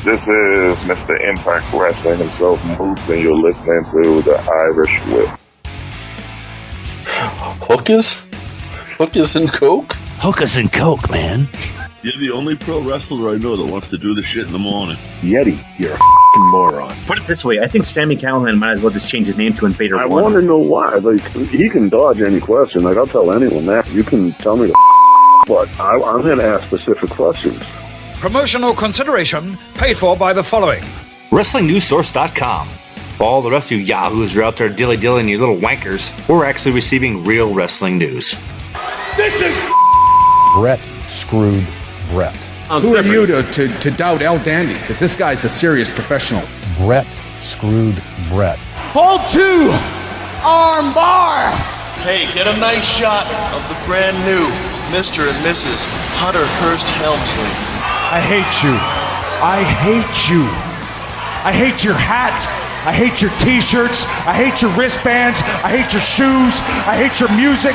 This is Mr. Impact Wrestling himself, Moose, and you're listening to the Irish Whip. Hookers and Coke? Hookers and Coke, man. You're the only pro wrestler I know that wants to do the shit in the morning. Yeti, you're a f***ing moron. Put it this way, I think Sami Callihan might as well just change his name to Invader I One. want to know why. Like, he can dodge any question. Like, I'll tell anyone that. You can tell me but I'm going to ask specific questions. Promotional consideration paid for by the following. WrestlingNewsSource.com. All the rest of you yahoos are out there dilly-dillying, you little wankers. We're actually receiving real wrestling news. This is Brett screwed Brett. Who are you to doubt El Dandy? Because this guy's a serious professional. Brett screwed Brett. Hold two! Arm bar! Hey, get a nice shot of the brand new Mr. and Mrs. Hunter Hearst Helmsley. I hate you. I hate you. I hate your hat. I hate your t-shirts. I hate your wristbands. I hate your shoes. I hate your music.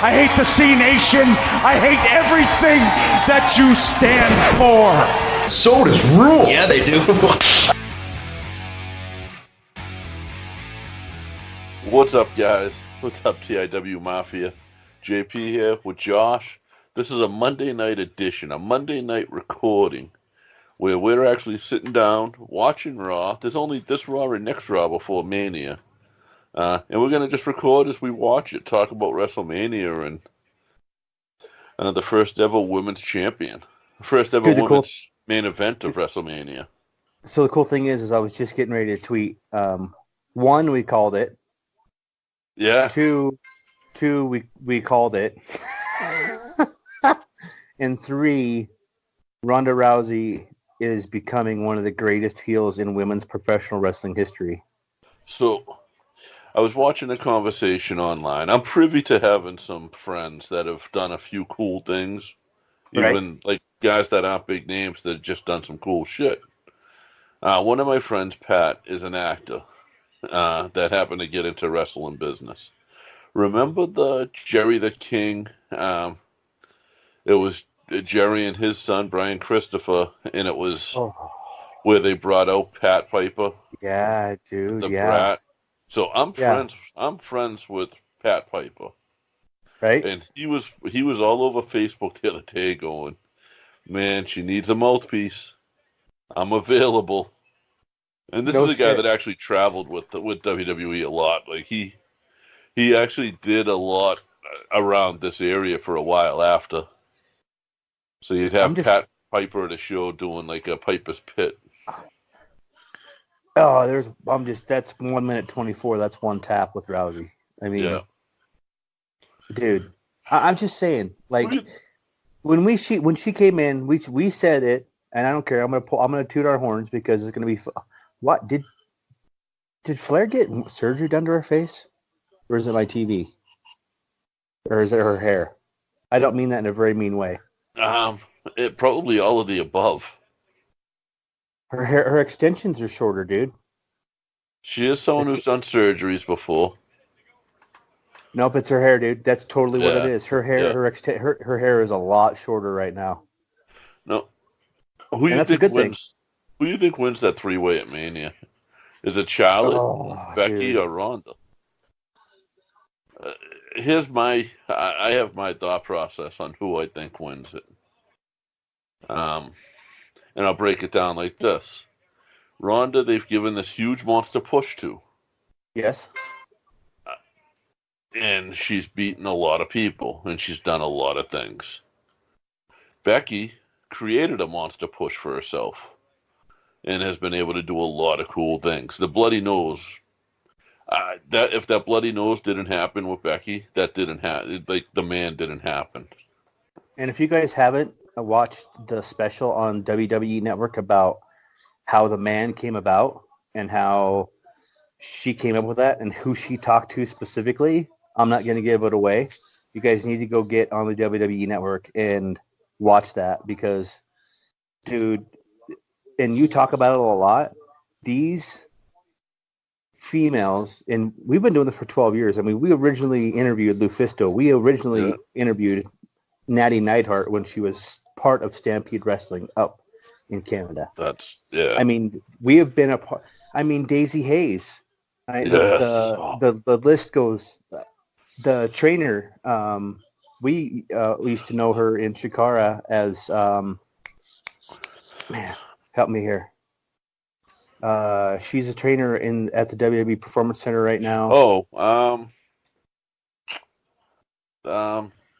I hate the C Nation. I hate everything that you stand for. sodas rule. Yeah, they do. What's up, guys? What's up, TIW Mafia? JP here with Josh. This is a Monday night edition, a Monday night recording, where we're actually sitting down, watching Raw. There's only this Raw and next Raw before Mania. And we're going to just record as we watch it, talk about WrestleMania and the first ever women's champion. First ever women's main event of WrestleMania. So the cool thing is I was just getting ready to tweet. One, we called it. Yeah. Two, we called it. And three, Ronda Rousey is becoming one of the greatest heels in women's professional wrestling history. So, I was watching a conversation online. I'm privy to having some friends that have done a few cool things. Even like guys that aren't big names that have just done some cool shit. One of my friends, Pat, is an actor that happened to get into wrestling business. Remember the Jerry the King? It was Jerry and his son, Brian Christopher, and it was where they brought out Pat Piper. Yeah, dude. The brat. So I'm friends with Pat Piper. Right. And he was all over Facebook the other day going, man, she needs a mouthpiece. I'm available. And this is a guy that actually traveled with WWE a lot. Like he actually did a lot around this area for a while after. So you'd have Pat Piper at a show doing like a Piper's Pit. Oh, that's 1 minute 24. That's one tap with Rousey. I mean, dude, I'm just saying, like when she came in, we said it, and I don't care. I'm gonna toot our horns because it's gonna be. What did Flair get surgery done to her face, or is it my TV, or is it her hair? I don't mean that in a very mean way. It probably all of the above. Her extensions are shorter, dude. She is someone who's done surgeries before. Nope, it's her hair, dude. That's totally what it is. Her hair, her hair is a lot shorter right now. No, who do you think wins that three-way at Mania? Is it Charlotte, Becky, or Ronda? I have my thought process on who I think wins it. And I'll break it down like this. Ronda, they've given this huge monster push to. Yes. And she's beaten a lot of people, and she's done a lot of things. Becky created a monster push for herself and has been able to do a lot of cool things. The bloody nose, if that bloody nose didn't happen with Becky, that didn't happen. Like the man didn't happen. And if you guys haven't watched the special on WWE Network about how the man came about and how she came up with that and who she talked to specifically, I'm not going to give it away. You guys need to go get on the WWE Network and watch that because, dude, and you talk about it a lot, these females, and we've been doing this for 12 years. I mean, we originally interviewed Lufisto. We originally interviewed Natty Neidhart when she was part of Stampede Wrestling up in Canada. That's yeah. I mean, we have been a part. I mean, Daisy Hayes. Yes. The list goes. The trainer. We used to know her in Shikara as. Man, help me here. She's a trainer at the WWE Performance Center right now.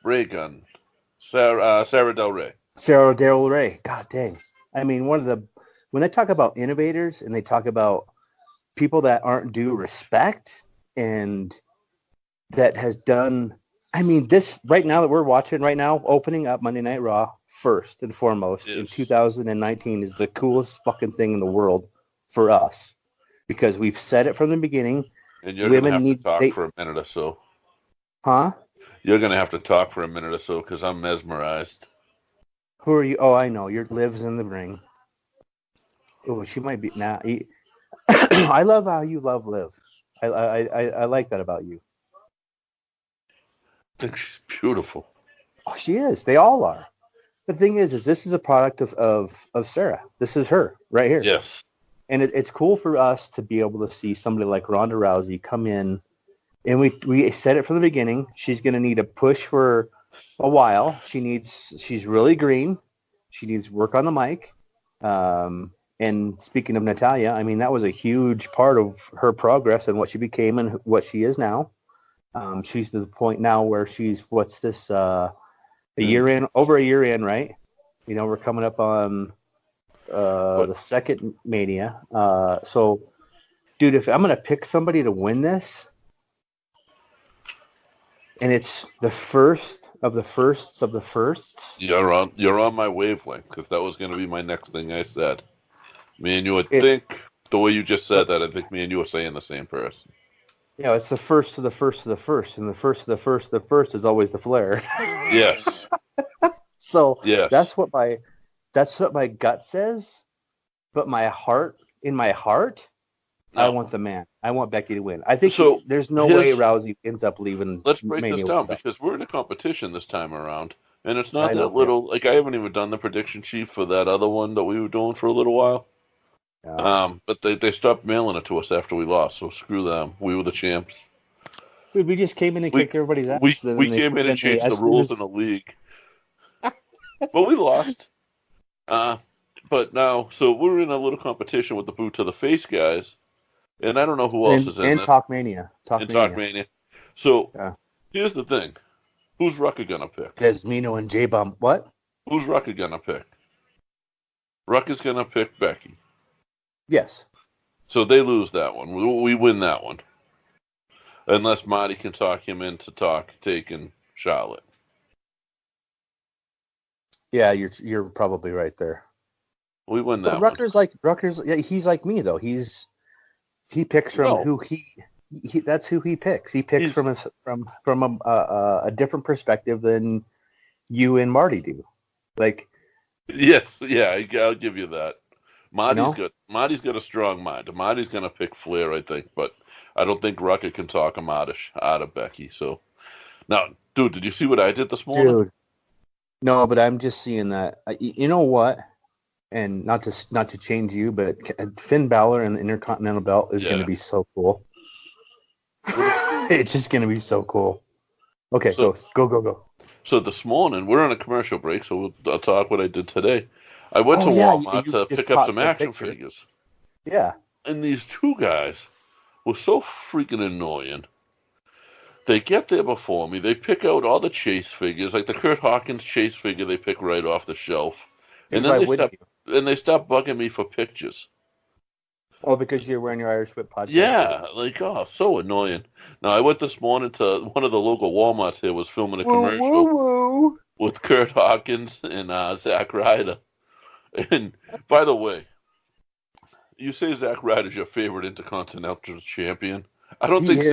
Ray Gun. Sarah Del Rey. Sarah Del Rey. God dang. I mean, when they talk about innovators and they talk about people that aren't due respect and that has done, I mean, this right now that we're watching right now, opening up Monday Night Raw, first and foremost in 2019 is the coolest fucking thing in the world for us because we've said it from the beginning. And you're going to have to talk for a minute or so. Huh? You're going to have to talk for a minute or so because I'm mesmerized. Who are you? Oh, I know. Your Liv's in the ring. Oh, she might be. Nah, I love how you love Liv. I like that about you. I think she's beautiful. Oh, she is. They all are. The thing is this is a product of Sarah. This is her right here. Yes. And it's cool for us to be able to see somebody like Ronda Rousey come in. And we said it from the beginning. She's going to need a push for a while. She's really green. She needs work on the mic. And speaking of Natalya, I mean, that was a huge part of her progress and what she became and what she is now. She's to the point now where she's, over a year in, right? You know, we're coming up on the second Mania. So, dude, if I'm going to pick somebody to win this, and it's the first of the firsts of the firsts. You're on my wavelength because that was going to be my next thing I said. Me and you would think the way you just said that. I think me and you are saying the same person. Yeah, it's the first of the first of the first, and the first of the first of the first is always the Flair. Yes. So yes. That's what my gut says, but in my heart. No. I want the man. I want Becky to win. I think there's no way Rousey ends up leaving. Let's break this down because we're in a competition this time around, and it's not that little. Like I haven't even done the prediction sheet for that other one that we were doing for a little while. But they stopped mailing it to us after we lost, so screw them. We were the champs. Dude, we just came in and kicked everybody's ass. We came in and changed the rules in the league. But we lost. But now, so we're in a little competition with the boot to the face guys. And I don't know who else is in this. Talkmania. Talkmania. So, here's the thing. Who's Rucker going to pick? Desmino and J-Bump. What? Who's Rucker going to pick? Rucker's going to pick Becky. Yes. So they lose that one. We win that one. Unless Marty can talk him into taking Charlotte. Yeah, you're probably right there. We win that Rucker's he's like me though. He picks from who he that's who he picks. He picks from a different perspective than you and Marty do. Like, yes, yeah, I'll give you that. Marty's good. Marty's got a strong mind. Marty's gonna pick Flair, I think, but I don't think Rucker can talk him out of Becky. So now, dude, did you see what I did this morning? Dude, no, but I'm just seeing that. You know what? And not to change you, but Finn Balor and the Intercontinental Belt is going to be so cool. It's just going to be so cool. Okay, so, go. So this morning, we're on a commercial break, so I'll talk what I did today. I went to Walmart to pick up some action figures. Yeah. And these two guys were so freaking annoying. They get there before me. They pick out all the Chase figures, like the Curt Hawkins Chase figure they pick right off the shelf. And then they stop bugging me for pictures. Oh, because you're wearing your Irish Whip podcast. Yeah, so annoying. Now, I went this morning to one of the local Walmarts here, was filming a commercial with Curt Hawkins and Zack Ryder. And, by the way, you say Zack Ryder's your favorite Intercontinental Champion. I don't think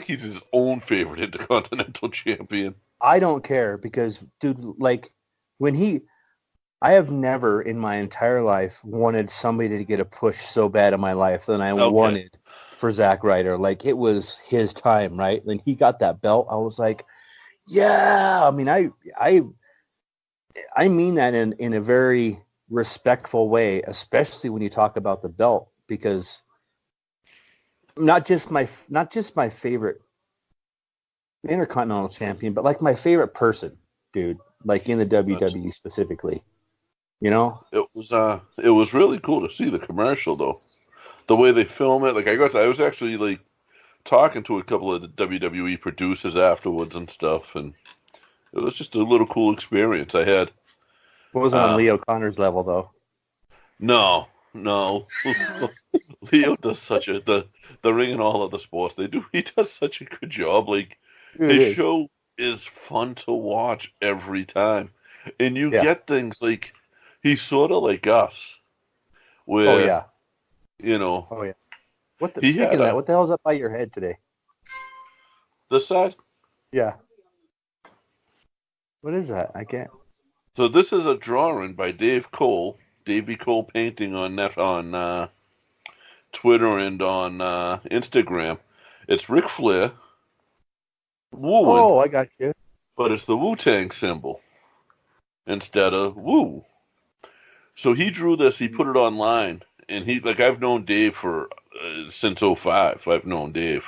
he's his own favorite Intercontinental Champion. I don't care because, dude, like, I have never in my entire life wanted somebody to get a push so bad in my life than I wanted for Zack Ryder. Like, it was his time, right? When he got that belt, I was like, yeah. I mean, I mean that in a very respectful way, especially when you talk about the belt, because not just my favorite Intercontinental Champion, but like my favorite person, dude, like in the WWE specifically. You know, it was really cool to see the commercial though, the way they film it. Like I was actually like talking to a couple of the WWE producers afterwards and stuff, and it was just a little cool experience I had. What was on Leo Connor's level though? No. Leo does such the ring and all other sports he does such a good job. Like his show is fun to watch every time, and you get things like he's sort of like us, where you know. Oh yeah. Speaking of that, what the hell's up by your head today? This side? Yeah. What is that? I can't. So this is a drawing by Dave Cole, Davey Cole Painting on Twitter and on Instagram. It's Ric Flair wooing. Oh, I got you. But it's the Wu-Tang symbol instead of woo. So he drew this. He put it online, and I've known Dave for since 2005. I've known Dave,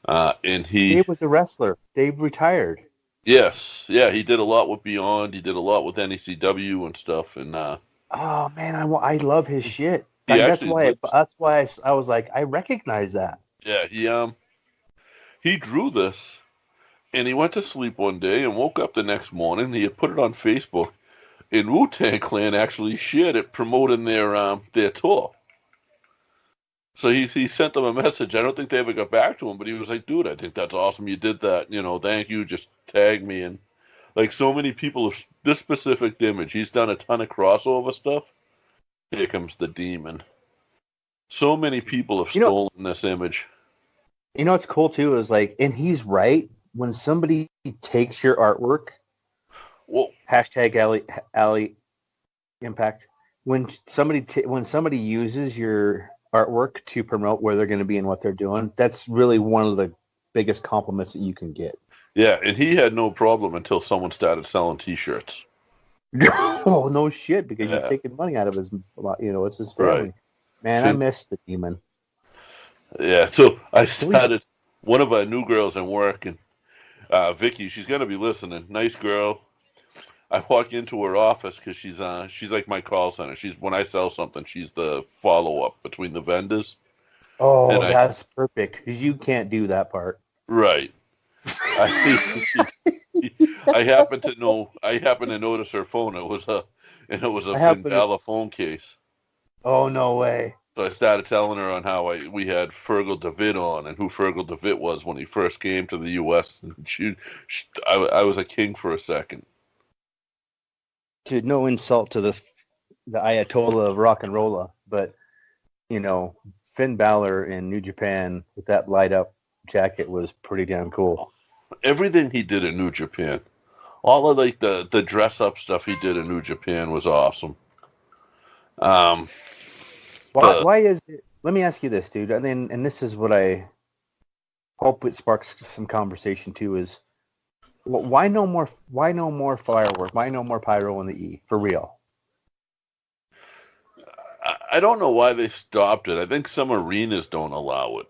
and Dave was a wrestler. Dave retired. Yes, yeah, he did a lot with Beyond. He did a lot with NECW and stuff. And oh man, I love his shit. That's why I was like, I recognize that. Yeah, he drew this, and he went to sleep one day and woke up the next morning. He had put it on Facebook, and Wu-Tang Clan actually shared it, promoting their tour. So he sent them a message. I don't think they ever got back to him, but he was like, dude, I think that's awesome. You did that. You know, thank you. Just tag me. And like so many people of this specific image, he's done a ton of crossover stuff. Here comes the demon. So many people have stolen this image. You know what's cool too is like, and he's right. When somebody takes your artwork, hashtag Alley Impact. When somebody uses your artwork to promote where they're going to be and what they're doing, that's really one of the biggest compliments that you can get. Yeah, and he had no problem until someone started selling T-shirts. Oh no shit! Because you're taking money out of his, it's his family. Right. Man, I miss the demon. Yeah, so I started one of our new girls in work, and Vicky, she's gonna be listening. Nice girl. I walk into her office because she's like my call center. When I sell something, she's the follow-up between the vendors. Oh, that's perfect because you can't do that part. Right. I happen to notice her phone. It was a Finn Balor phone case. Oh no way! So I started telling her on how we had Fergal DeVitt on and who Fergal DeVitt was when he first came to the U.S. And I was a king for a second. Dude, no insult to the Ayatollah of rock and rolla, but Finn Balor in New Japan with that light up jacket was pretty damn cool. Everything he did in New Japan, all of like the dress up stuff he did in New Japan was awesome. Why is it? Let me ask you this, dude, and this is what I hope it sparks some conversation too. Is why no more firework? Why no more pyro in the E for real? I don't know why they stopped it. I think some arenas don't allow it.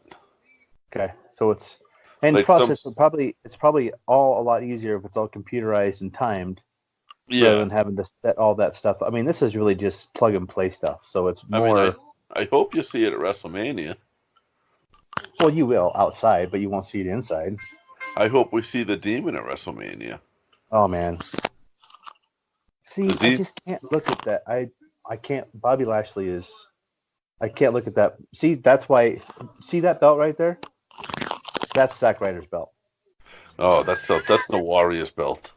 Okay, so it's plus it's probably all a lot easier if it's all computerized and timed, rather than having to set all that stuff. I mean, this is really just plug and play stuff. So it's more. I hope you see it at WrestleMania. Well, you will outside, but you won't see it inside. I hope we see the demon at WrestleMania. Oh man. See, I just can't look at that. I can't. Bobby Lashley is. I can't look at that. See, that's why. See that belt right there? That's Zack Ryder's belt. Oh, that's the Warrior's belt.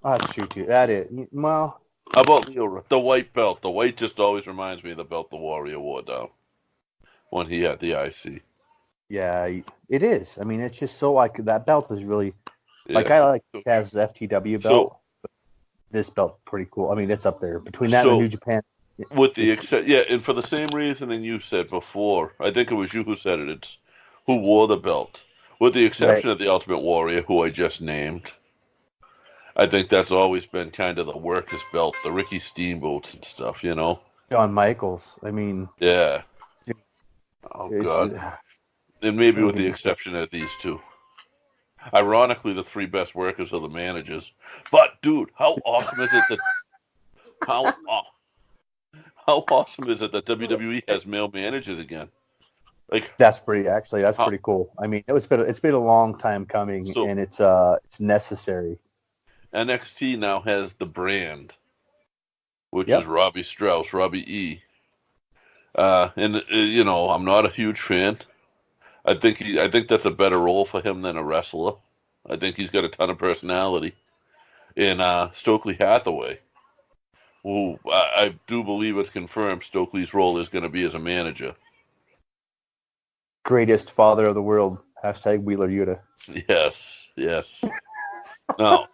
Oh, that's true too. That is. Well. How about the white belt? The white just always reminds me of the belt the Warrior wore, though, when he had the IC. Yeah, it is. I mean, it's just so like that belt is really like I like Taz's FTW belt. But this belt's pretty cool. I mean, it's up there between that and New Japan. With the and for the same reasoning you said before, I think it was you who said it. It's who wore the belt, with the exception of the Ultimate Warrior, who I just named. I think that's always been kind of the workers' belt, the Ricky Steamboats and stuff, you know? Shawn Michaels. I mean, yeah. Oh, God. And maybe with the exception of these two. Ironically, the three best workers are the managers. But, dude, how awesome is it that how awesome is it that WWE has male managers again? Like that's pretty cool. I mean, it's been a long time coming, and it's necessary. NXT now has the brand, which is Robbie Strauss, Robbie E. And you know, I'm not a huge fan. I think that's a better role for him than a wrestler. I think he's got a ton of personality. And Stokely Hathaway, who I do believe it's confirmed Stokely's role is going to be as a manager. Greatest father of the world. # Wheeler Yuta. Yes. Now,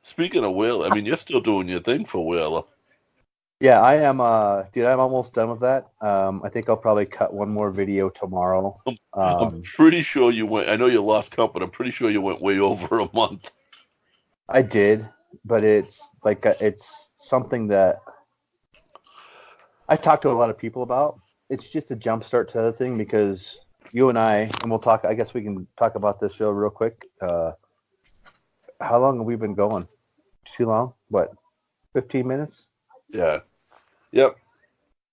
speaking of Wheeler, I mean, you're still doing your thing for Wheeler. Yeah, I am. Dude, I'm almost done with that. I think I'll probably cut one more video tomorrow. I'm pretty sure you went. I know you lost count, but I'm pretty sure you went way over a month. I did, but it's like it's something that I talked to a lot of people about. It's just a jump start to the thing because you and we'll talk. I guess we can talk about this show real quick. How long have we been going? Too long? What? 15 minutes? Yeah. Yep.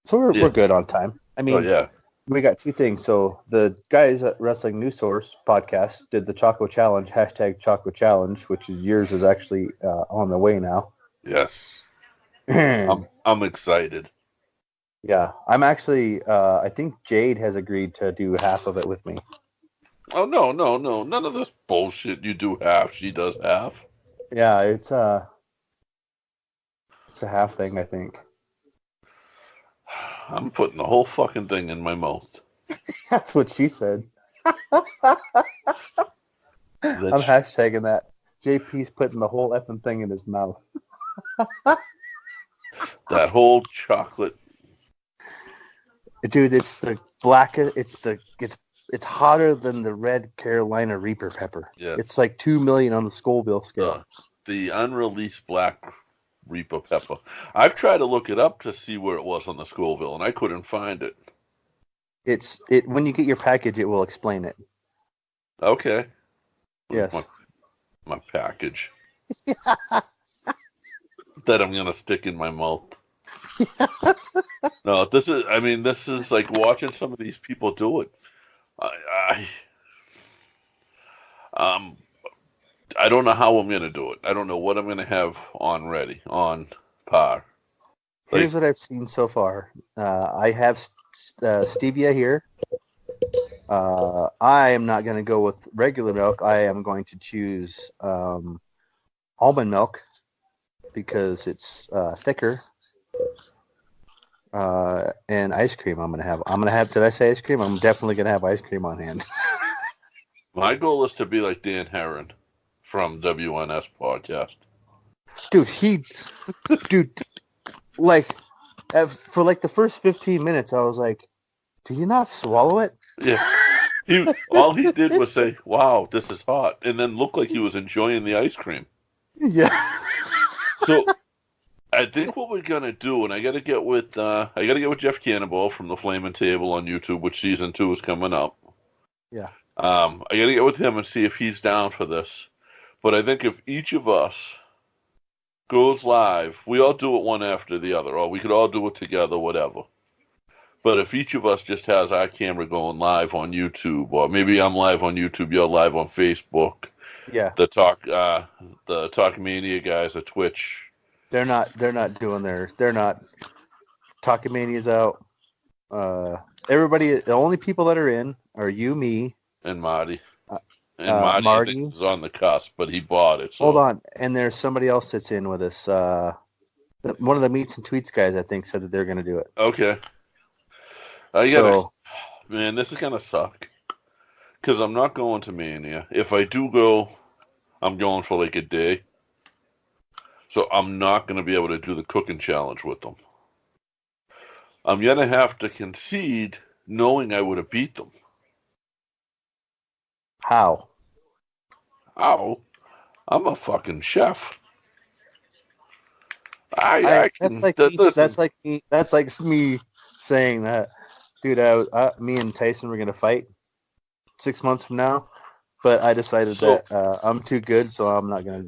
So we're good on time. I mean, we got two things. So the guys at Wrestling News Source podcast did the Choco Challenge, # Choco Challenge, which is yours is actually on the way now. Yes. I'm excited. Yeah, I'm actually. I think Jade has agreed to do half of it with me. Oh no! None of this bullshit. You do half. She does half. Yeah, it's a half thing, I think. I'm putting the whole fucking thing in my mouth. That's what she said. I'm hashtagging that. JP's putting the whole effing thing in his mouth. That whole chocolate. Dude, it's the blackest. It's hotter than the red Carolina Reaper pepper. Yeah. It's like 2 million on the Scoville scale. The unreleased black Reaper pepper. I've tried to look it up to see where it was on the Scoville, and I couldn't find it. It when you get your package, it will explain it. Okay. Yes. My package. That I'm gonna stick in my mouth. No, this is like watching some of these people do it. I don't know how I'm gonna do it. I don't know what I'm gonna have on par. Here's what I've seen so far. I have stevia here. I am not going to go with regular milk. I am going to choose almond milk because it's thicker. And ice cream I'm going to have. Did I say ice cream? I'm definitely going to have ice cream on hand. My goal is to be like Dan Herron from WNS podcast. Dude, like, for like the first 15 minutes, I was like, "Do you not swallow it?" Yeah. All he did was say, "Wow, this is hot," and then look like he was enjoying the ice cream. Yeah. So, I think what we're gonna do, and I gotta get with Jeff Cannonball from the Flamin' Table on YouTube, which season 2 is coming up. Yeah. I gotta get with him and see if he's down for this. But I think if each of us goes live, we all do it one after the other, or we could all do it together, whatever. But if each of us just has our camera going live on YouTube, or maybe I'm live on YouTube, you're live on Facebook. Yeah. The Talkmania guys at Twitch. They're not doing theirs. They're not. Talkmania's out. Everybody, the only people that are in are you, me, and Marty. And Marty is on the cusp, but he bought it. So. Hold on, and there's somebody else that's in with us. One of the Meets and Tweets guys, I think, said that they're going to do it. Okay. Man, this is going to suck. Because I'm not going to Mania. If I do go, I'm going for like a day. So I'm not going to be able to do the cooking challenge with them. I'm going to have to concede knowing I would have beat them. How? I'm a fucking chef. I can. That's like me saying that, dude. Me and Tyson were gonna fight 6 months from now, but I decided that I'm too good, so I'm not gonna.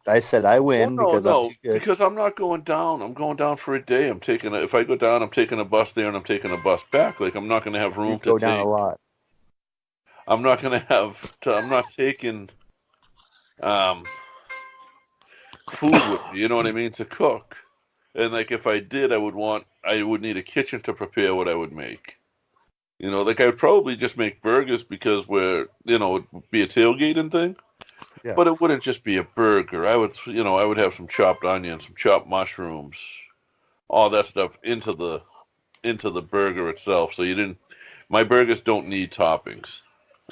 I said I win because I'm too good. Because I'm not going down. I'm going down for a day. If I go down, I'm taking a bus there and I'm taking a bus back. Like I'm not gonna have room to go down a lot. I'm not gonna have. I'm not taking food with me. You know what I mean, to cook. And like if I did, I would need a kitchen to prepare what I would make. You know, like I would probably just make burgers because it would be a tailgating thing. Yeah. But it wouldn't just be a burger. I would have some chopped onions, some chopped mushrooms, all that stuff into the burger itself. So my burgers don't need toppings.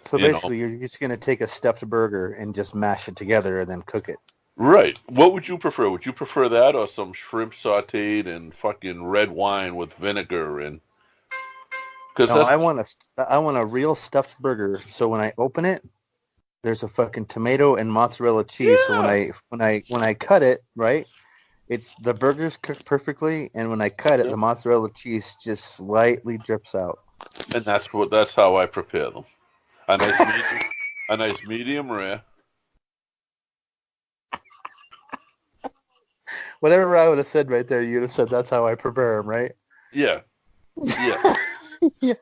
So basically, you're just going to take a stuffed burger and just mash it together and then cook it. Right. What would you prefer? Would you prefer that or some shrimp sautéed and fucking red wine with vinegar and? I want a real stuffed burger. So when I open it, there's a fucking tomato and mozzarella cheese. Yeah. So when I cut it, right, it's the burger's cooked perfectly, and when I cut it, the mozzarella cheese just slightly drips out. And that's how I prepare them. A nice medium rare. Whatever I would have said right there, you'd have said that's how I prepare them, right? Yeah. Yeah. Yeah.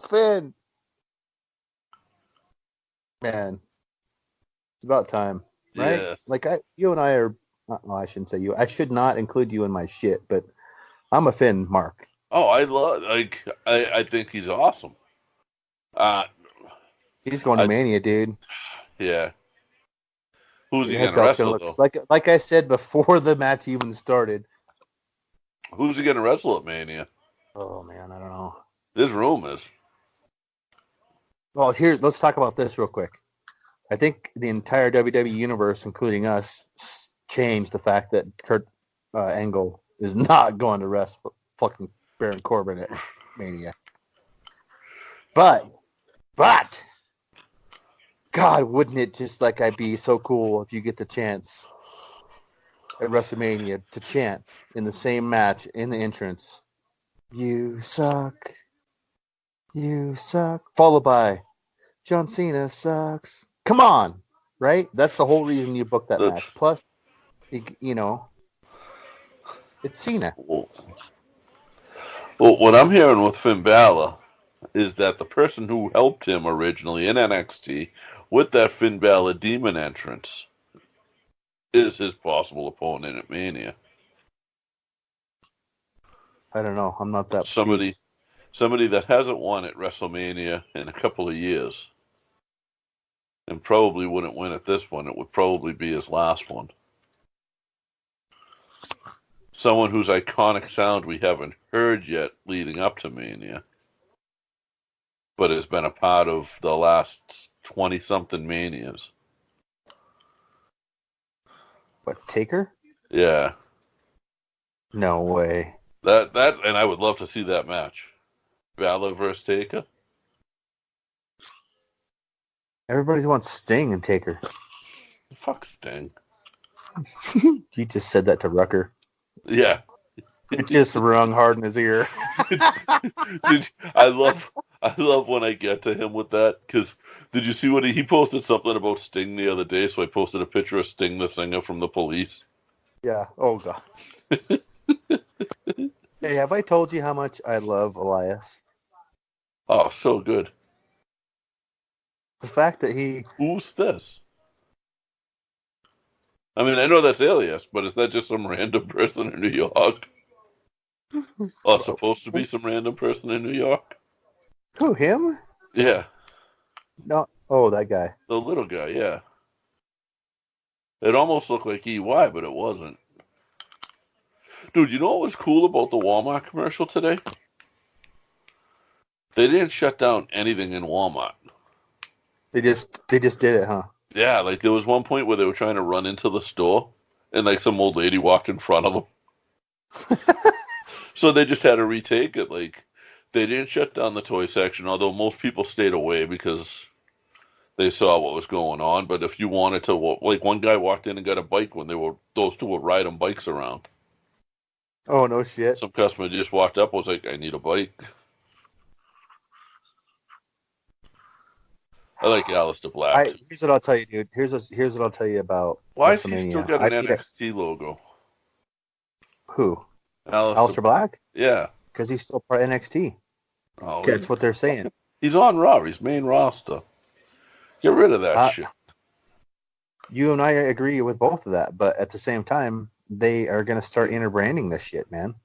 Finn. Man. It's about time. Right? Yes. Like you and I are I shouldn't say you. I should not include you in my shit, but I'm a Finn mark. Oh, I think he's awesome. He's going to Mania, dude. Yeah. Who's he going to wrestle, though? Like I said before the match even started. Who's he going to wrestle at Mania? Oh, man, I don't know. There's rumors. Well, let's talk about this real quick. I think the entire WWE universe, including us, changed the fact that Curt Angle is not going to wrestle fucking Baron Corbin at Mania. But, God, wouldn't it just I'd be so cool if you get the chance at WrestleMania to chant in the same match in the entrance, "You suck, followed by John Cena sucks. Come on, right? That's the whole reason you booked that match. Plus, it's Cena. Well, what I'm hearing with Finn Balor is that the person who helped him originally in NXT with that Finn Balor demon entrance is his possible opponent at Mania. I don't know. I'm not that somebody that hasn't won at WrestleMania in a couple of years and probably wouldn't win at this one. It would probably be his last one. Someone whose iconic sound we haven't heard yet leading up to Mania, but has been a part of the last 20-something Manias. What, Taker? Yeah. No way. That and I would love to see that match. Balor versus Taker. Everybody wants Sting and Taker. Fuck Sting. You just said that to Rucker. Yeah. It just rung hard in his ear. Dude, I love when I get to him with that, because did you see what he posted something about Sting the other day? So I posted a picture of Sting the singer from The Police. Yeah. Oh God. Hey, have I told you how much I love Elias? Oh, so good. The fact that he... Who's this? I mean, I know that's Alias, but is that just some random person in New York? Or supposed to be some random person in New York? Who, him? Yeah. No. Oh, that guy. The little guy, yeah. It almost looked like EY, but it wasn't. Dude, you know what was cool about the Walmart commercial today? They didn't shut down anything in Walmart. They just did it, huh? Yeah, there was one point where they were trying to run into the store, and some old lady walked in front of them. So they just had to retake it. They didn't shut down the toy section, although most people stayed away because they saw what was going on. But if you wanted to, like one guy walked in and got a bike when those two were riding bikes around. Oh, no shit. Some customer just walked up, was like, I need a bike. I like Aleister Black. Here's what I'll tell you, dude. Here's what I'll tell you about Why has WrestleMania. he still got an NXT logo? Who? Aleister Black? Yeah. Because he's still part of NXT. Oh, that's what they're saying. He's on Raw. He's main roster. Get rid of that shit. You and I agree with both of that, but at the same time, they are going to start interbranding this shit, man.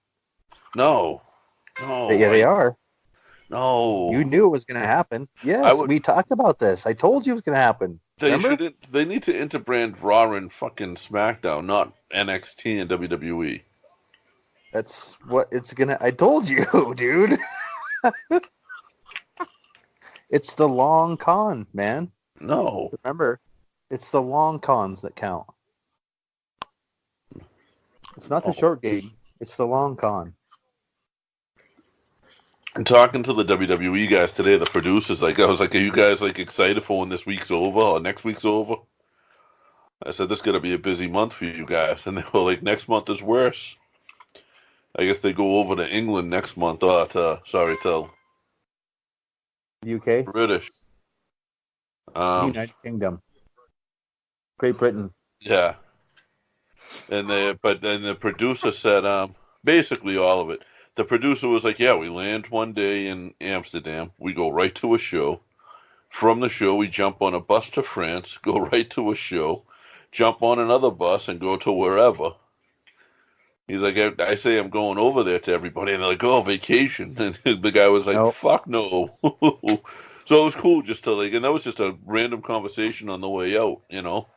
No. Yeah, they are. No. You knew it was going to happen. Yes, we talked about this. I told you it was going to happen. They need to interbrand Raw and fucking SmackDown, not NXT and WWE. That's what it's going to... I told you, dude. It's the long con, man. No. Remember, it's the long cons that count. It's not the short game. It's the long con. And talking to the WWE guys today, the producers, I was like, are you guys excited for when this week's over or next week's over? I said, this is going to be a busy month for you guys. And they were like, next month is worse. I guess they go over to England next month, to UK? British. United Kingdom. Great Britain. Yeah. And the producer said, basically all of it. The producer was like, yeah, we land one day in Amsterdam. We go right to a show. From the show, we jump on a bus to France, go right to a show, jump on another bus, and go to wherever. He's like, I say I'm going over there to everybody, and they're like, oh, vacation. And the guy was like, nope. Fuck no. So it was cool just to, and that was just a random conversation on the way out, you know.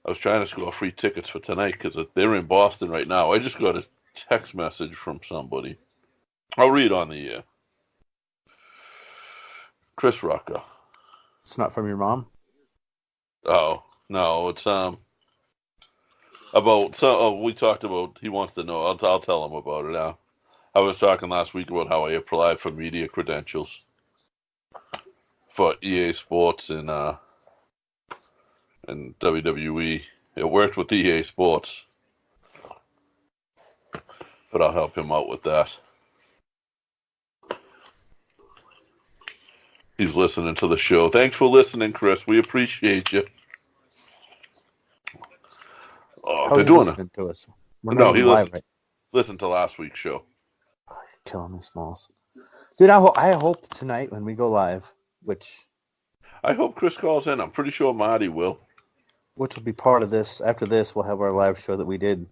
I was trying to score free tickets for tonight because they're in Boston right now. I just got a text message from somebody. I'll read on the air. Chris Rucker. It's not from your mom? Oh, no, it's we talked about, he wants to know. I'll tell him about it now. I was talking last week about how I applied for media credentials for EA Sports and WWE. It worked with EA Sports. But I'll help him out with that. He's listening to the show. Thanks for listening, Chris. We appreciate you. Oh, they're doing it. To us? No, he listened to last week's show. Oh, you're killing me, Smalls. Dude, I hope tonight when we go live, which... I hope Chris calls in. I'm pretty sure Marty will. Which will be part of this. After this, we'll have our live show that we did.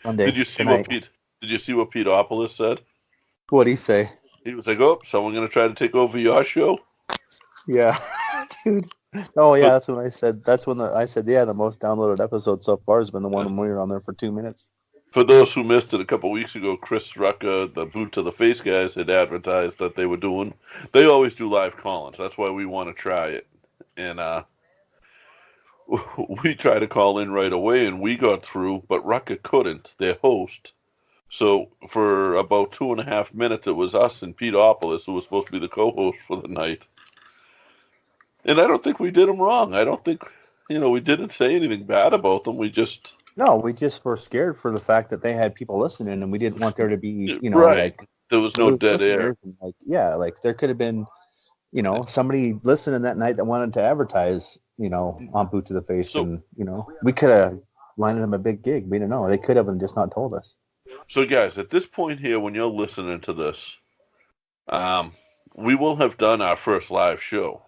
Monday, did you see what Pete Opolis said? What'd he say? He was like, "Oh, someone going to try to take over your show?" Yeah, dude. Oh yeah, that's when I said. That's when I said, yeah, the most downloaded episode so far has been the one when we were on there for 2 minutes. For those who missed it, a couple weeks ago, Chris Rucker, the Boot to the Face guys, had advertised that they were doing. They always do live call-ins. That's why we want to try it, and we tried to call in right away, and we got through, but Rucker couldn't, their host. So for about 2.5 minutes, it was us and Pete Opolis, who was supposed to be the co-host for the night. And I don't think we did them wrong. I don't think, we didn't say anything bad about them. We just were scared for the fact that they had people listening, and we didn't want there to be, right. There was no dead air. And there could have been, somebody listening that night that wanted to advertise, on Boot to the Face, and we could have landed them a big gig. We didn't know. They could have and just not told us. So, guys, at this point here, when you're listening to this, we will have done our first live show.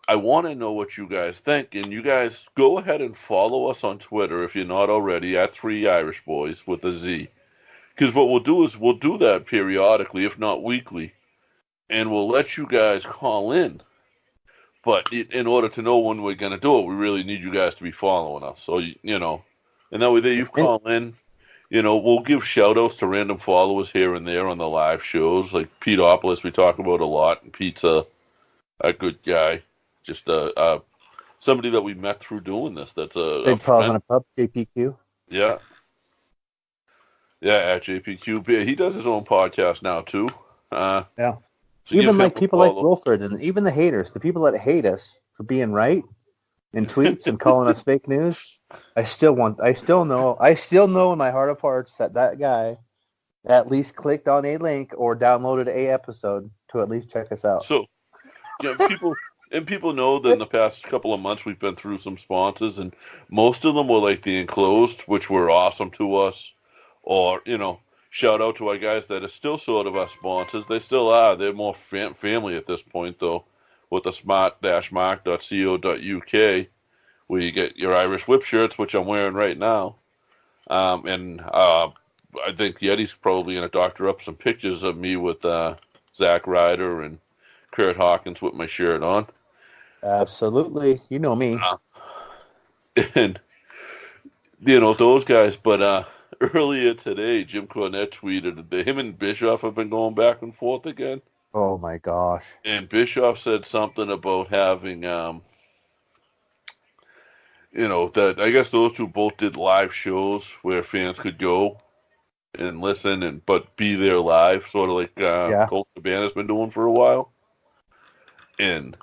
I want to know what you guys think, and you guys go ahead and follow us on Twitter if you're not already at 3 Irish Boys with a Z. Because what we'll do is we'll do that periodically, if not weekly, and we'll let you guys call in. But in order to know when we're going to do it, we really need you guys to be following us. So, and that way that you call in, we'll give shout-outs to random followers here and there on the live shows. Like Pete Opolis, we talk about a lot. And Pete's a good guy. Just somebody that we met through doing this. That's Big Paws on a Pup, JPQ. Yeah. Yeah, at JPQ. He does his own podcast now, too. Yeah. So give even him like a people like follow. Wilford and even the haters, the people that hate us for being right in tweets and calling us fake news. I still know in my heart of hearts that guy at least clicked on a link or downloaded a episode to at least check us out. So, people know that in the past couple of months we've been through some sponsors, and most of them were like the Enclosed, which were awesome to us. Or, shout out to our guys that are still sort of our sponsors. They still are. They're more family at this point, though, with the smart-mark.co.uk, where you get your Irish Whip shirts, which I'm wearing right now. And I think Yeti's probably going to doctor up some pictures of me with Zach Ryder and Curt Hawkins with my shirt on. Absolutely. You know me. And, those guys. But earlier today, Jim Cornette tweeted that him and Bischoff have been going back and forth again. Oh, my gosh. And Bischoff said something about having, that I guess those two both did live shows where fans could go and listen but be there live, sort of like Colt Cabana's been doing for a while. And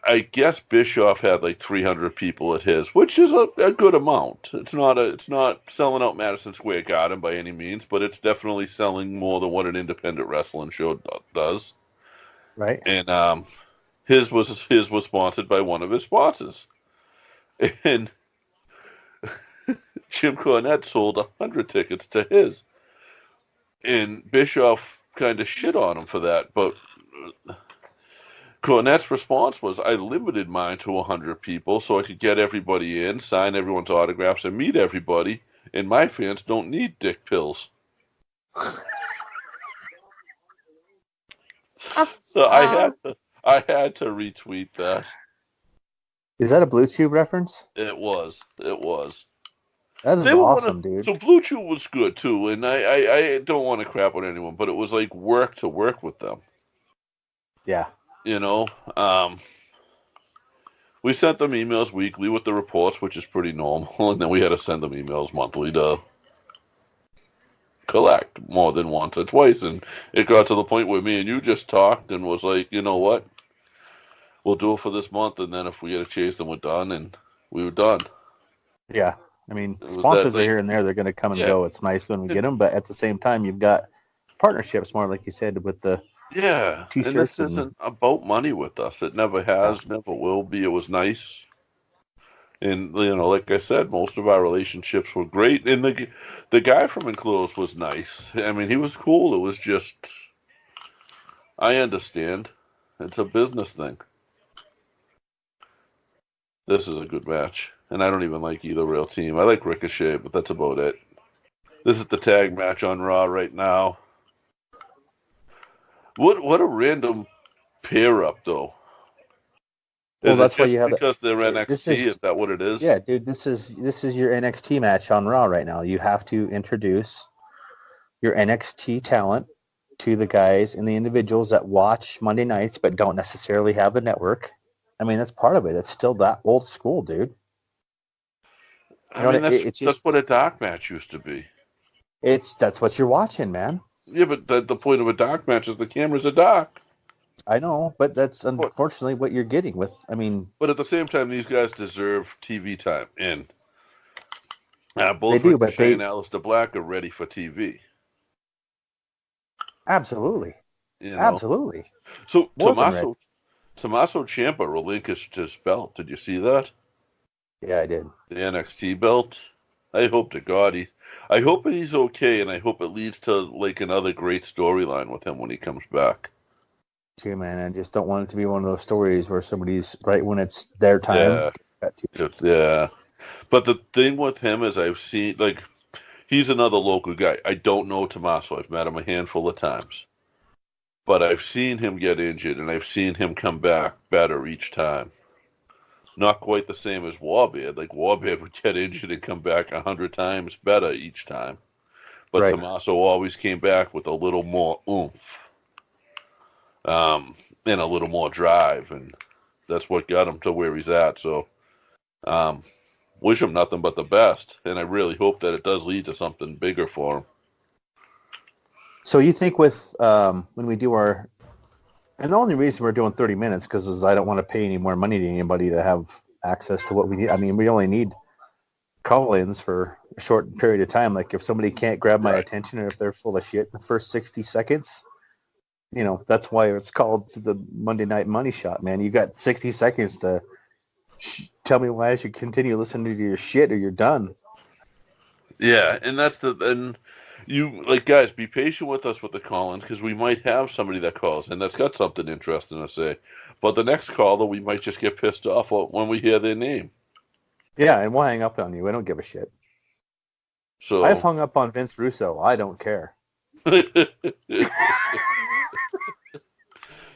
I guess Bischoff had like 300 people at his, which is a good amount. It's not selling out Madison Square Garden by any means, but it's definitely selling more than what an independent wrestling show does. Right. And his was sponsored by one of his sponsors. And Jim Cornette sold 100 tickets to his. And Bischoff kind of shit on him for that, but Cornette's response was, I limited mine to 100 people so I could get everybody in, sign everyone's autographs, and meet everybody, and my fans don't need dick pills. So I had to retweet that. Is that a Blue Tube reference? It was. That is awesome, dude. So Blue Chew was good too, and I don't want to crap on anyone, but it was like work to work with them. Yeah. We sent them emails weekly with the reports, which is pretty normal, and then we had to send them emails monthly to collect more than once or twice, and it got to the point where me and you just talked and was like, you know what? We'll do it for this month, and then if we get to chase them, we're done, and we were done. Yeah. I mean, sponsors are here and there. They're going to come and go. It's nice when we get them, but at the same time, you've got partnerships more, like you said, with the t-shirts. And this isn't about money with us. It never has, never will be. It was nice. And, like I said, most of our relationships were great. And the guy from Enclosed was nice. I mean, he was cool. It was just, I understand. It's a business thing. This is a good match. And I don't even like either real team. I like Ricochet, but that's about it. This is the tag match on Raw right now. What a random pair up, though. Well, that's why you have because they're NXT. Is that what it is? Yeah, dude. This is your NXT match on Raw right now. You have to introduce your NXT talent to the guys and the individuals that watch Monday nights but don't necessarily have the network. I mean, that's part of it. It's still that old school, dude. That's what a dark match used to be. That's what you're watching, man. Yeah, but the point of a dark match is the cameras are dark. I know, but that's unfortunately what you're getting with. I mean, but at the same time, these guys deserve TV time, and both Ricochet and Aleister Black are ready for TV. Absolutely, absolutely. So Tommaso Ciampa relinquished his belt. Did you see that? Yeah, I did. The NXT belt. I hope to God I hope that he's okay, and I hope it leads to like another great storyline with him when he comes back. Too, man. I just don't want it to be one of those stories where somebody's right when it's their time. Yeah. But the thing with him is I've seen, like, he's another local guy. I don't know Tommaso. I've met him a handful of times. But I've seen him get injured, and I've seen him come back better each time. Not quite the same as Warbeard. Like, Warbeard would get injured and come back 100 times better each time. But Tommaso always came back with a little more oomph. And a little more drive, and that's what got him to where he's at. So, wish him nothing but the best, and I really hope that it does lead to something bigger for him. So you think with when we do our And the only reason we're doing 30 minutes because I don't want to pay any more money to anybody to have access to what we need. I mean, we only need call-ins for a short period of time. Like if somebody can't grab my attention or if they're full of shit in the first 60 seconds, that's why it's called the Monday Night Money Shot, man. You got 60 seconds to tell me why I should continue listening to your shit or you're done. Yeah, and you, like, guys, be patient with us with the call-ins because we might have somebody that calls and that's got something interesting to say. But the next caller, we might just get pissed off when we hear their name. Yeah, and we'll hang up on you. I don't give a shit. So I've hung up on Vince Russo. I don't care.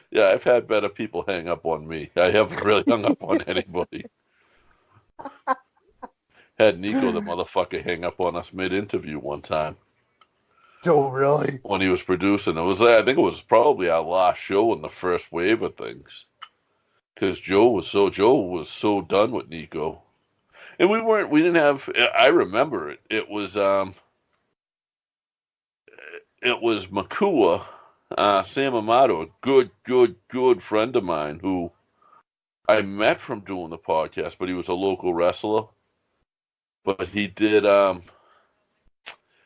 Yeah, I've had better people hang up on me. I haven't really hung up on anybody. Had Nico, the motherfucker, hang up on us mid-interview one time. Oh, really? When he was producing. I think it was probably our last show in the first wave of things. Because Joe was so done with Nico. And we didn't have, I remember it. It was Makua, Sam Amato, a good friend of mine who I met from doing the podcast, but he was a local wrestler. But he did. I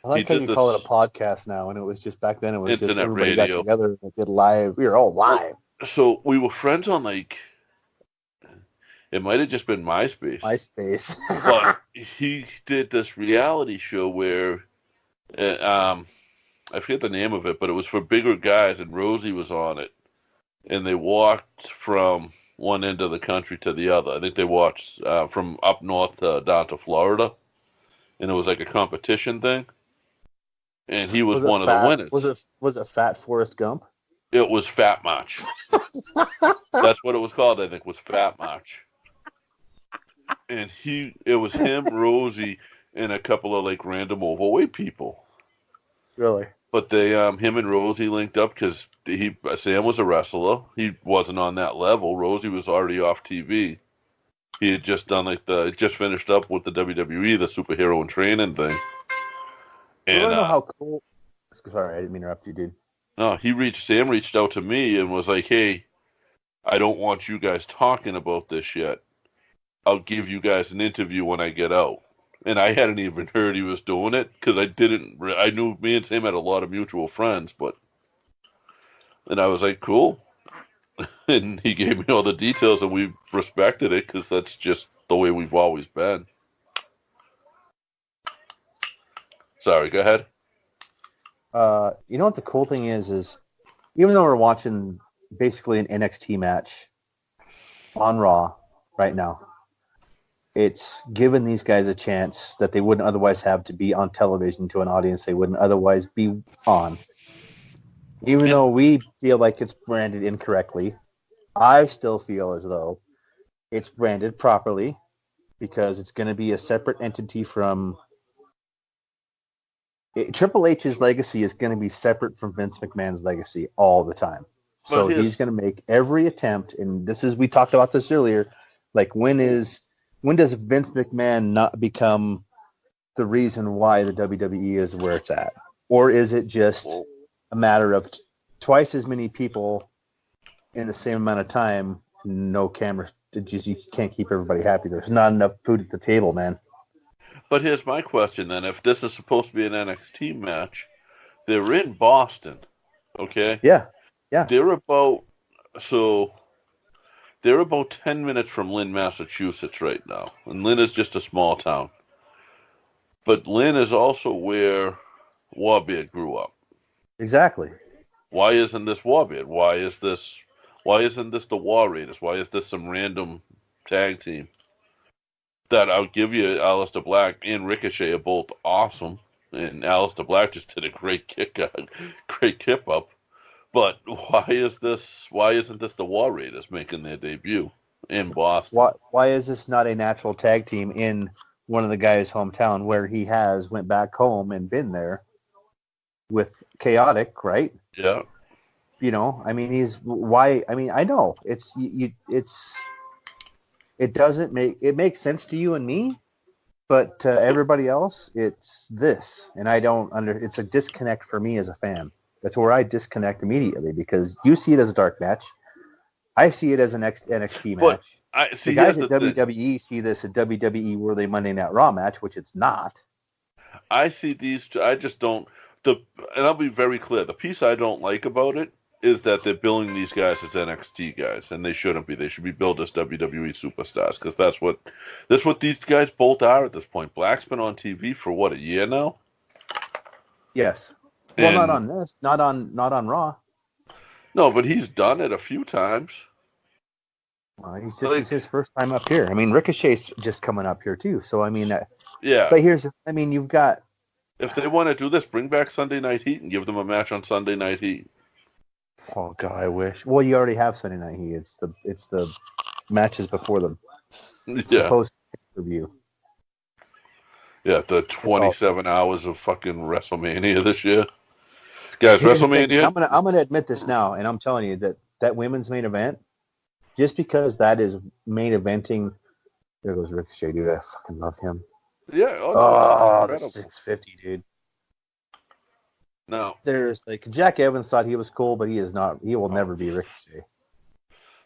like how you call it a podcast now, and it was just back then. It was Internet just everybody radio. got together and did live. We were all live. So we were friends on it might have just been MySpace. But he did this reality show where, I forget the name of it, but it was for bigger guys, and Rosie was on it, and they walked from one end of the country to the other. I think they walked from up north down to Florida, and it was like a competition thing. And he was one of the winners. Was it Fat Forrest Gump? It was Fat March. That's what it was called, I think, was Fat March. And it was him, Rosie, and a couple of random overweight people. Really? But they, him and Rosie linked up because Sam was a wrestler. He wasn't on that level. Rosie was already off TV. He had just done just finished up with the WWE, the superhero and training thing. And I don't know how cool. Sorry, I didn't mean to interrupt you, dude. No, Sam reached out to me and was like, "Hey, I don't want you guys talking about this yet. I'll give you guys an interview when I get out." And I hadn't even heard he was doing it because I knew me and Sam had a lot of mutual friends, and I was like, cool. And he gave me all the details and we respected it because that's just the way we've always been. Sorry, go ahead. You know what the cool thing is even though we're watching basically an NXT match on Raw right now, it's given these guys a chance that they wouldn't otherwise have to be on television to an audience they wouldn't otherwise be on. Even though we feel like it's branded incorrectly, I still feel as though it's branded properly because it's going to be a separate entity from... Triple H's legacy is going to be separate from Vince McMahon's legacy all the time. So he's going to make every attempt, and we talked about this earlier, when does Vince McMahon not become the reason why the WWE is where it's at? Or is it just a matter of twice as many people in the same amount of time, no cameras? You can't keep everybody happy. There's not enough food at the table, man. But here's my question then. If this is supposed to be an NXT match, they're in Boston, okay? Yeah. They're about 10 minutes from Lynn, Massachusetts right now. And Lynn is just a small town. But Lynn is also where Warbeard grew up. Exactly. Why isn't this Warbeard? Why isn't this the War Raiders? Why is this some random tag team? That I'll give you, Aleister Black and Ricochet are both awesome. And Aleister Black just did a great kick up. But why isn't this the War Raiders making their debut in Boston? Why is this not a natural tag team in one of the guys' hometown where he went back home and been there with Chaotic, right? Yeah. I know it makes sense to you and me, but to everybody else, it's this, and it's a disconnect for me as a fan. That's where I disconnect immediately because you see it as a dark match. I see it as an NXT match. The guys at WWE see this a WWE Worthy Monday Night Raw match, which it's not. I see these two. I just don't. And I'll be very clear. The piece I don't like about it is that they're billing these guys as NXT guys, and they shouldn't be. They should be billed as WWE Superstars because that's what these guys both are at this point. Black's been on TV for what, a year now? Yes. Well, not on this. Not on Raw. No, but he's done it a few times. It's his first time up here. I mean, Ricochet's just coming up here too. So I mean, yeah. But you've got. If they want to do this, bring back Sunday Night Heat and give them a match on Sunday Night Heat. Oh God, I wish. Well, you already have Sunday Night Heat. It's the matches before the supposed review. Yeah, the 27 hours of fucking WrestleMania this year, guys. WrestleMania. I'm gonna admit this now, and I'm telling you that women's main event, just because that is main eventing. There goes Ricochet, dude. I fucking love him. Yeah. Oh, the 650, dude. No. There's Jack Evans thought he was cool, but he is not. He will never be Ricochet.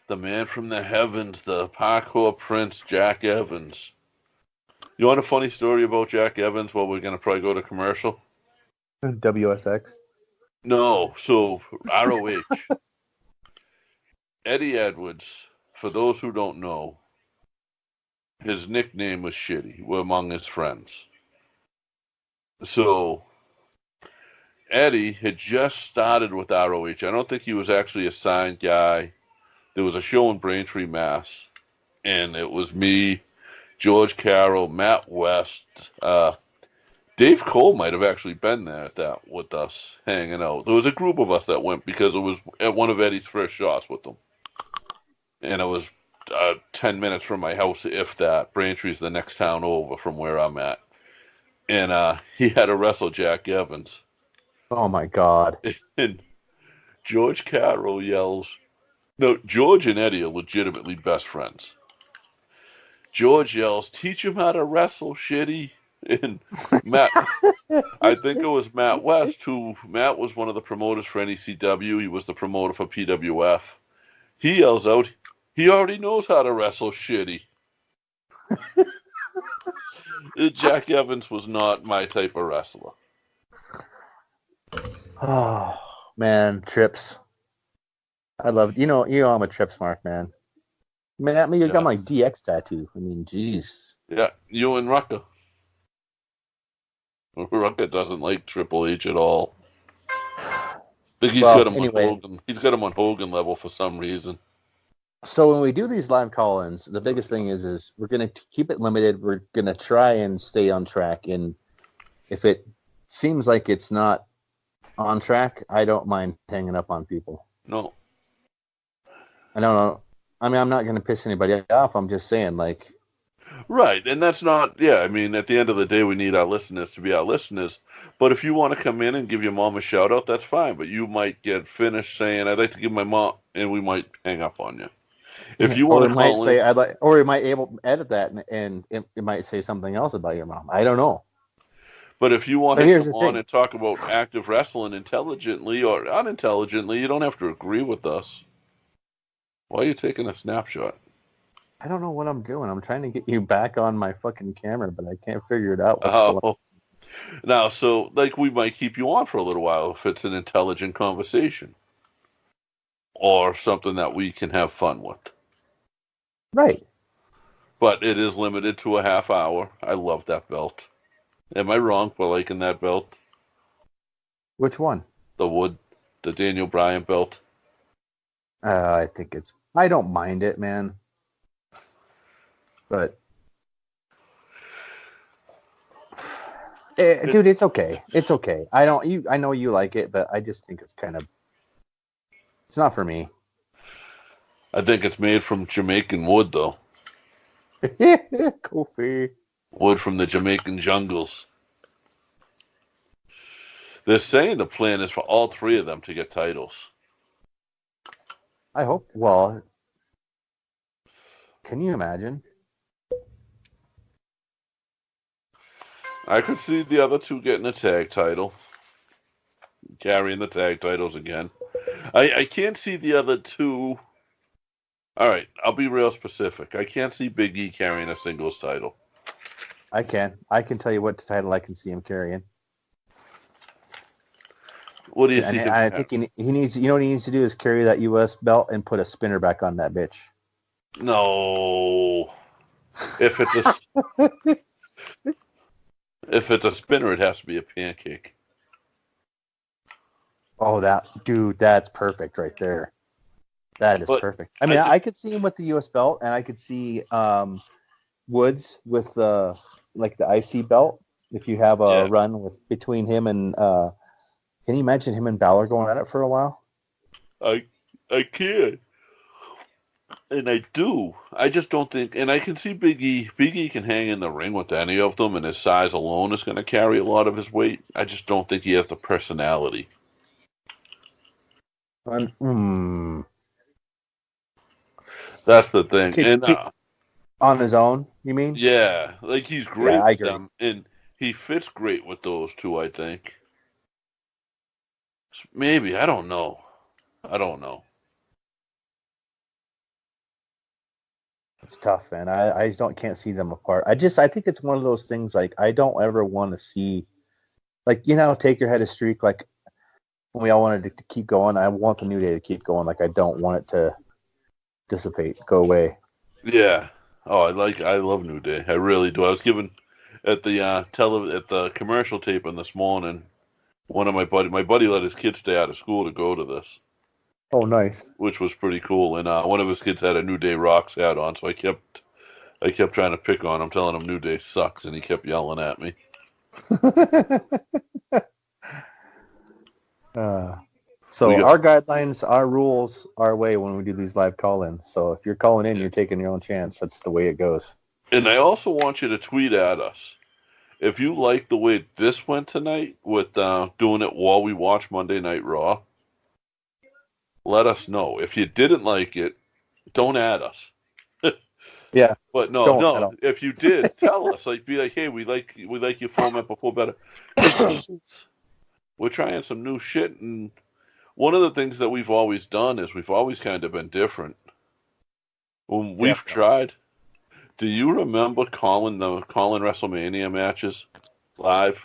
The man from the heavens, the parkour prince, Jack Evans. You want a funny story about Jack Evans? Well, we're gonna probably go to commercial. WSX. No, so ROH. Eddie Edwards. For those who don't know, his nickname was Shitty among his friends. So Eddie had just started with ROH. I don't think he was actually a signed guy. There was a show in Braintree, Mass. And it was me, George Carroll, Matt West. Dave Cole might have actually been there at that with us, hanging out. There was a group of us that went because it was at one of Eddie's first shots with them. And it was 10 minutes from my house, if that. Braintree's the next town over from where I'm at. And he had to wrestle Jack Evans. Oh, my God. And George Carroll yells. No, George and Eddie are legitimately best friends. George yells, "Teach him how to wrestle, Shitty." And Matt, I think it was Matt West, Matt was one of the promoters for NECW. He was the promoter for PWF. He yells out, "He already knows how to wrestle, Shitty." Jack Evans was not my type of wrestler. Oh, man, Trips. I love, I'm a Trips mark, man. Man, you got my DX tattoo. I mean, jeez. Yeah, you and Rucka. Rucka doesn't like Triple H at all. I think he's got him on Hogan. He's got him on Hogan level for some reason. So when we do these live call-ins, the biggest thing is we're going to keep it limited. We're going to try and stay on track. And if it seems like it's not on track, I don't mind hanging up on people. No. I don't know. I mean, I'm not going to piss anybody off. I'm just saying, Right, and that's not, I mean, at the end of the day, we need our listeners to be our listeners. But if you want to come in and give your mom a shout-out, that's fine. But you might get finished saying, "I'd like to give my mom," and we might hang up on you. If you want to call in, "I'd like," or you might edit that, and it might say something else about your mom. I don't know. But if you want to come on and talk about active wrestling intelligently or unintelligently, you don't have to agree with us. Why are you taking a snapshot? I don't know what I'm doing. I'm trying to get you back on my fucking camera, but I can't figure it out. Now, so we might keep you on for a little while if it's an intelligent conversation or something that we can have fun with. Right. But it is limited to a half hour. I love that belt. Am I wrong for liking that belt? Which one? The Daniel Bryan belt. I think I don't mind it, man. But dude, it's okay. It's okay. I know you like it, but I just think it's not for me. I think it's made from Jamaican wood, though. Kofi. Wood from the Jamaican jungles. They're saying the plan is for all three of them to get titles. I hope. Well, can you imagine? I could see the other two getting a tag title. carrying the tag titles again. I can't see the other two. All right, I'll be real specific. I can't see Big E carrying a singles title. I can. I can tell you what title I can see him carrying. What do you see? I think he needs. You know what he needs to do is carry that U.S. belt and put a spinner back on that bitch. No. If it's a spinner, it has to be a pancake. Oh, that's perfect right there. That is perfect. I mean, I could see him with the U.S. belt, and I could see Woods with the IC belt. If you have a run between him and, can you imagine him and Balor going at it for a while? I can. And I do. I just don't think, and I can see Big E. Big E can hang in the ring with any of them, and his size alone is going to carry a lot of his weight. I just don't think he has the personality. That's the thing. And on his own, you mean? Yeah, like he's great I with agree. them, and he fits great with those two, I think. Maybe, I don't know. It's tough, man. I can't see them apart. I think it's one of those things, like, I don't ever want to see, like, Taker had a streak, like, when we all wanted it to keep going. I want the New Day to keep going. Like, I don't want it to dissipate, go away. Yeah. Oh, I love New Day. I really do. I was given at the at the commercial taping this morning. One of my buddy let his kids stay out of school to go to this. Oh, nice. Which was pretty cool. And one of his kids had a New Day Rocks hat on, so I kept trying to pick on him, telling him New Day sucks, and he kept yelling at me. So our guidelines, our rules, our way when we do these live call-ins. So if you're calling in, you're taking your own chance. That's the way it goes. And I also want you to tweet at us. If you like the way this went tonight with doing it while we watch Monday Night Raw, let us know. If you didn't like it, don't add us. Yeah. But no. If you did, tell us. Like, be like, hey, we like your format before better. We're trying some new shit, and one of the things that we've always done is we've always kind of been different. When we've tried. Do you remember calling WrestleMania matches live?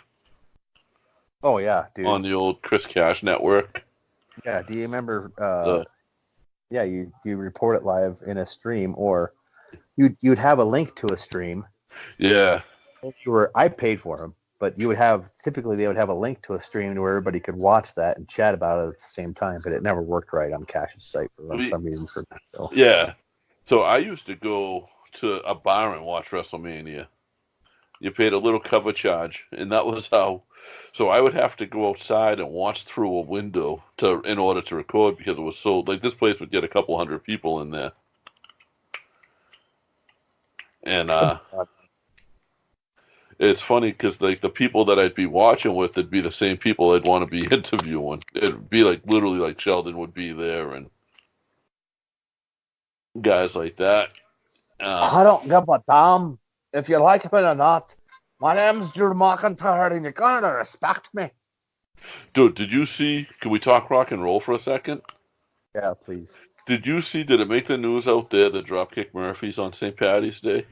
Oh yeah, dude. On the old Chris Cash network. Yeah. Do you remember? Yeah, you report it live in a stream, or you'd have a link to a stream. Yeah. I paid for them, but they would have a link to a stream where everybody could watch that and chat about it at the same time. But it never worked right on Cash's site for some reason. Yeah. So I used to go to a bar and watch WrestleMania. You paid a little cover charge, and that was how. So I would have to go outside and watch through a window in order to record, because it was so, like, this place would get a couple hundred people in there. And it's funny because, like, the people that I'd be watching with, it'd be the same people I'd want to be interviewing. It'd be like literally like Sheldon would be there and guys like that. I don't give a damn if you like me or not. My name's Drew McIntyre, and you're gonna respect me. Dude, did you see? Can we talk rock and roll for a second? Yeah, please. Did you see? Did it make the news out there that Dropkick Murphys on St. Patty's Day?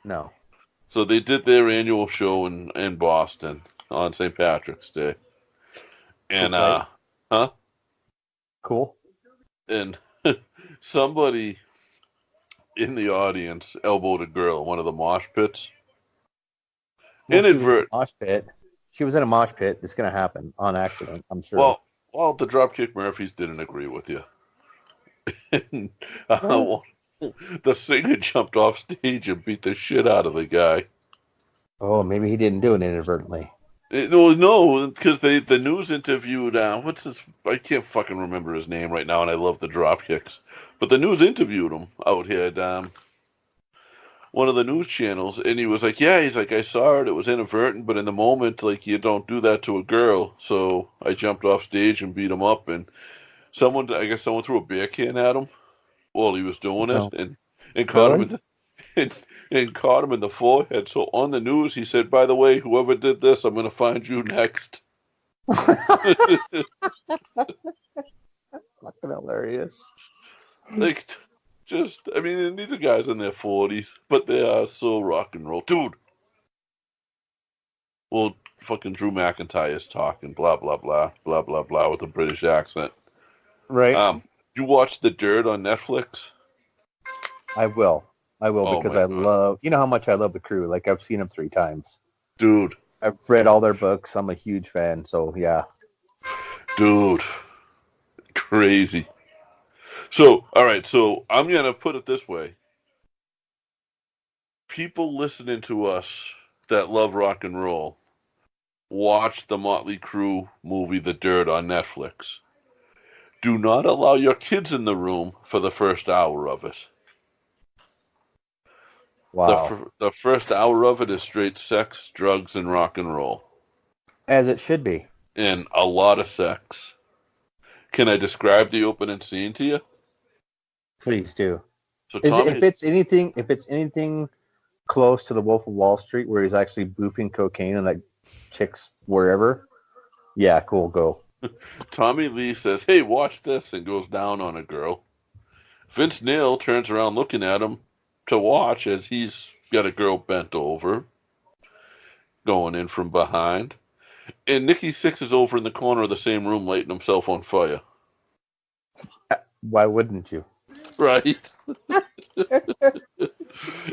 No. So they did their annual show in Boston on St. Patrick's Day, and Cool. And somebody in the audience elbowed a girl in one of the mosh pits. She was in a mosh pit. It's going to happen on accident, I'm sure. Well, the Dropkick Murphys didn't agree with you. And, the singer jumped off stage and beat the shit out of the guy. Oh, maybe he didn't do it inadvertently. No, because the news interviewed, what's his, I can't fucking remember his name right now, and I love the Dropkicks. But the news interviewed him out here at one of the news channels, and he was like, yeah, he's like, I saw it was inadvertent, but in the moment, like, you don't do that to a girl, so I jumped off stage and beat him up, and someone threw a beer can at him while he was doing it, and caught him and caught him in the forehead. So on the news, he said, by the way, whoever did this, I'm going to find you next. Fucking hilarious. Like, just, I mean, these are guys in their 40s, but they are so rock and roll. Dude! Well, fucking Drew McIntyre's talking, blah, blah, blah, blah, blah, blah, with a British accent. Right. You watch The Dirt on Netflix? I will. Because I God. love, you know how much I love the Crew. Like, I've seen them 3 times. Dude. I've read all their books. I'm a huge fan, so yeah. Dude. Crazy. So, all right, so I'm going to put it this way. People listening to us that love rock and roll watch the Motley Crue movie The Dirt on Netflix. Do not allow your kids in the room for the first hour of it. Wow. The first hour of it is straight sex, drugs, and rock and roll. As it should be. And a lot of sex. Can I describe the opening scene to you? Please do. So if it's anything close to the Wolf of Wall Street, where he's actually boofing cocaine and like chicks wherever, yeah, cool, go. Tommy Lee says, "Hey, watch this," and goes down on a girl. Vince Neil turns around looking at him to watch as he's got a girl bent over, going in from behind. And Nikki Sixx is over in the corner of the same room lighting himself on fire. Why wouldn't you? Right.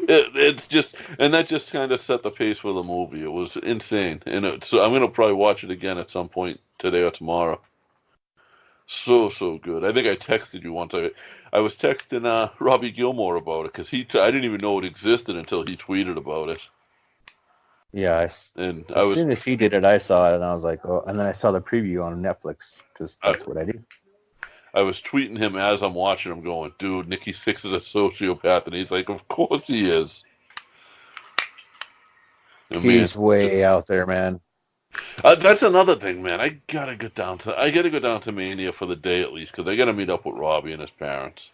It's just, and that just kind of set the pace for the movie. It was insane. And so I'm going to probably watch it again at some point today or tomorrow. So good. I think I texted you once. I was texting Robbie Gilmore about it because I didn't even know it existed until he tweeted about it. Yeah, as soon as he did it, I saw it and I was like, oh, and then I saw the preview on Netflix. Just that's what I do. I was tweeting him as I'm watching him going, dude, Nikki Sixx is a sociopath. And he's like, of course he is. And he's way out there, man. That's another thing, man. I gotta go down to Mania for the day at least, because I gotta meet up with Robbie and his parents.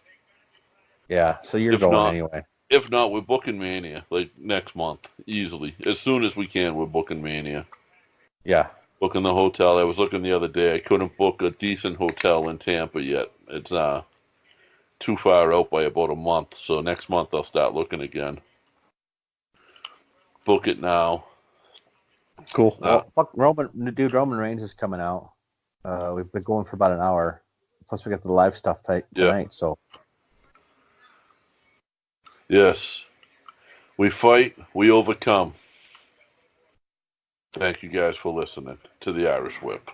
Yeah, so you're going anyway. If not, we're booking Mania like next month, easily. As soon as we can, we're booking Mania. Yeah. Booking the hotel. I was looking the other day. I couldn't book a decent hotel in Tampa yet. It's too far out by about a month. So next month I'll start looking again. Book it now. Cool. Well, fuck Roman Reigns is coming out. We've been going for about an hour. Plus we got the live stuff tonight. So. Yes. We fight. We overcome. Thank you guys for listening to the Irish Whip.